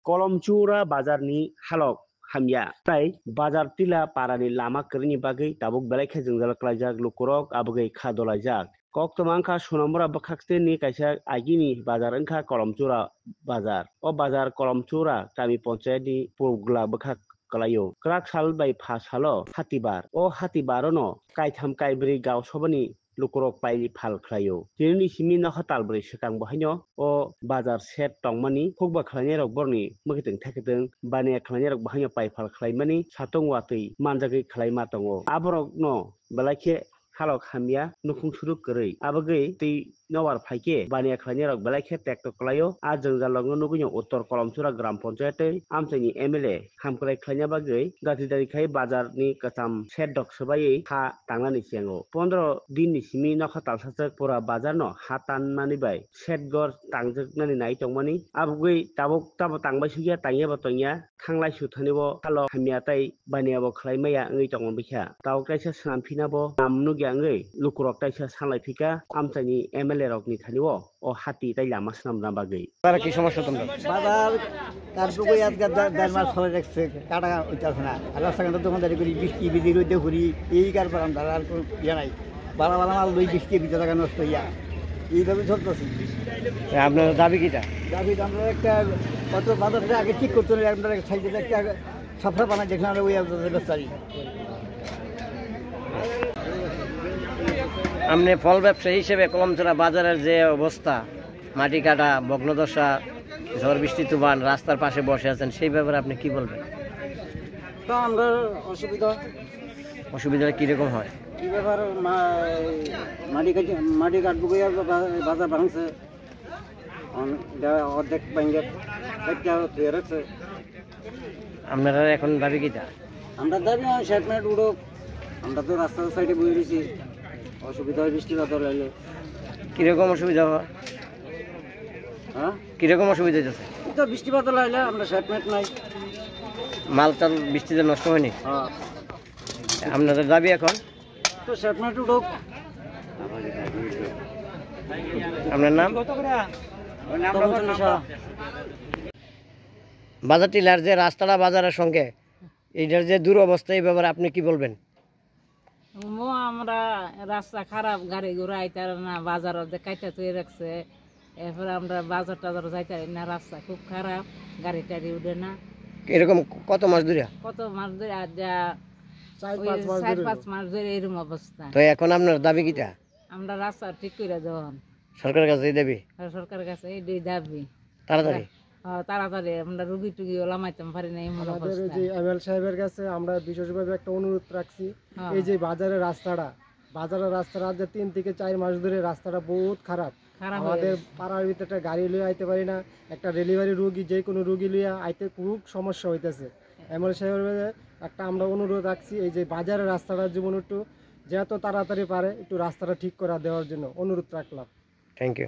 कलमचुरा बाजारनि हालक हामिया प्राय बाजार टिला पारानि लामा करिनि बागै दाबुक बेलाइखे जोंजालाख्लायजाक लुकुरक आबुगै खादलायजाक कक तमांखा सोनामबरा बखाक्सतेनि काइसा आगिनि बाजार ओंखा कलमचुरा बाजार ओ बाजार कलमचुरा गामि पन्चायतनि पुगला बखाक कलायो क्राक साल बाय फासालो हातिबार ओ हातिबारनो काइथाम काइब्रै गाव सबनि लुकुरक पाइनि फाल खायो दिनैनि सिमि नखा तालब्रै सेकां बहायनो ओ बाजार सेट टंमानि फुगबा खालायनाय रक बरनि मखिदों थाकिदों बानिया खालायनाय रक बहायनो पाइ फाल खालायमानि सातं वातै मानजागै खालायमा दङ आबरक न बेलाइखे हालक हामिया नुखुं सुरु करै आबगै तै नवार फाइके बानिया खालायनाय रक बेलाइखे ट्रेक्टर कलायो आ जोंजालंनो नुगुयो उत्तर कलमचुरा ग्राम पन्चायतै आमचाइनि एमएलए हामक्राय खालायनाय बागै गातिदारिखाय बाजारनि कताम सेट डक सबायै हा तांनानै सियांगो 15 दिननि सिमि नखा तालसाजक पुरा बाजारनो हा ताननानै बाय सेट गर तांजोकनानै नाय टंमानि आबगै ताबक ताबो तांबाय सुगिया तांयाबो तंया थांलाय सुथानिबो हालक हामिया ताइ बानियाबो खालायमाया ओइ टंमोन बिखा ताव ताइसा सानफिनाबो नामनु गियाङै लुकुरक ताइसा सालायफिका आमचाइनि एमएलए रकनि थानिबो ओ हाति ताइ लामा सामना बागै বাজার কি সমস্যা তোমরা বাজার কাটবো আজকে 1.5 মাস হয়ে যাচ্ছে কাটা উঠতেছে না আর রাস্তাঘাটে দোকানদারি করি বৃষ্টি বিধি রোদে ঘুরি এই কারবার আমরা আর কোনো ইয়ে নাই বালা বালা মাল লই বৃষ্টি ভিজে থাকা নষ্ট হইয়া এইভাবে চলতেছে আপনার দাবি কিটা দাবি আমরা একটা কত বাজারটা আগে ঠিক করতে হলে আমরা সাইডে একটা সফরা বানাই দেখলাম ওই ব্যবস্থাই আপনি ফল ব্যবসায়ী হিসেবে কলমচুরা বাজারের যে অবস্থা মাটি কাটা ভগ্নদশা ঝড় বৃষ্টি তুফান রাস্তার পাশে বসে আছেন সেই ব্যাপারে আপনি কি বলবেন তো আমরা অসুবিধা কিরকম হয় কি ব্যাপার মাটি কাটবো বাজার ভাঙছে অর্ধেক ব্যাঙ্গের ধুয়ে রাখছে আপনারা এখন দাবি কিটা আমরা দাবি শেড মেট উড়ো আমরা তো রাস্তার সাইডে বই দিয়েছি অসুবিধা হয় বৃষ্টি বাদল এলে কিরকম অসুবিধা হয় হ্যাঁ কিরকম অসুবিধা হচ্ছে তো বৃষ্টি বাদল আইলে আমরা শেড মেট নাই মাল টাল বৃষ্টিতে নষ্ট হয়নি হ্যাঁ আপনাদের দাবি এখন তো শেড মেট উঠুক আপনার নাম বাজার টিলার যে রাস্তাটা বাজারের সঙ্গে এইটার যে দুরবস্থা এই ব্যাপারে আপনি কি বলবেন আমরা রাস্তা খারাপ গাড়ি ঘোড়া আইতার না বাজার কাইটা তৈরি রাখছে এরপরে আমরা বাজার টাজার যাইতে না রাস্তা খুব খারাপ গাড়ি টাড়ি উঠে না এরকম কত মাস ধরে আর যা 4-5 মাস ধরে এরকম অবস্থা তো এখন আপনার দাবি কিটা আমরা রাস্তা ঠিক করে দেওয়ান সরকারের কাছে দাবি সরকারের কাছে এই দাবি তাড়াতাড়ি তাড়াতাড়ি আমরা রুগী টুগি লামাইতাম পারি না আমাদের যে এমএল সাহেবের কাছে আমরা বিশেষভাবে একটা অনুরোধ রাখছি এই যে বাজারের রাস্তাটা যে 3 থেকে 4 মাস ধরে রাস্তাটা বহুত খারাপ আমাদের পাড়ার ভিতরে গাড়ি লইয়া আইতে পারি না একটা ডেলিভারি রোগী যে কোনো রোগী লইয়া আইতে খুব সমস্যা হইতেছে এমএল সাহেবের একটা আমরা অনুরোধ রাখছি এই যে বাজারের রাস্তাটা জীবন একটু যত তাড়াতাড়ি পারে একটু রাস্তাটা ঠিক করে দেওয়ার জন্য অনুরোধ রাখলাম থ্যাংক ইউ